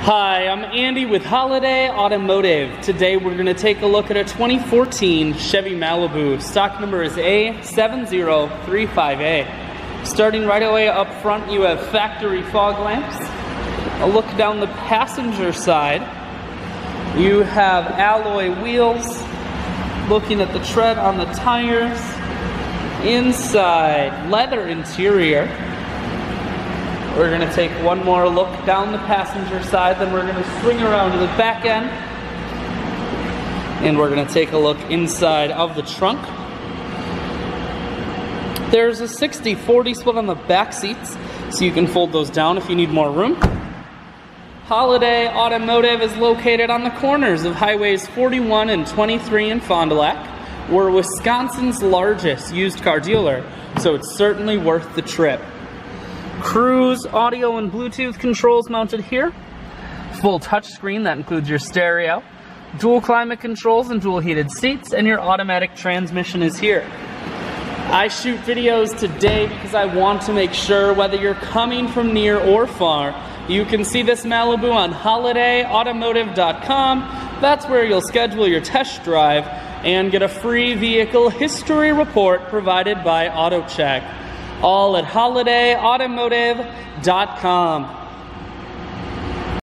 Hi, I'm Andy with Holiday Automotive. Today we're going to take a look at a 2014 Chevy Malibu. Stock number is A7035A. Starting right away up front, you have factory fog lamps. A look down the passenger side, you have alloy wheels. Looking at the tread on the tires. Inside, leather interior. We're going to take one more look down the passenger side, then we're going to swing around to the back end. And we're going to take a look inside of the trunk. There's a 60-40 split on the back seats, so you can fold those down if you need more room. Holiday Automotive is located on the corners of highways 41 and 23 in Fond du Lac. We're Wisconsin's largest used car dealer, so it's certainly worth the trip. Cruise audio and Bluetooth controls mounted here. Full touchscreen, that includes your stereo. Dual climate controls and dual heated seats, and your automatic transmission is here. I shoot videos today because I want to make sure whether you're coming from near or far, you can see this Malibu on holidayautomotive.com. That's where you'll schedule your test drive and get a free vehicle history report provided by AutoCheck. All at holidayautomotive.com.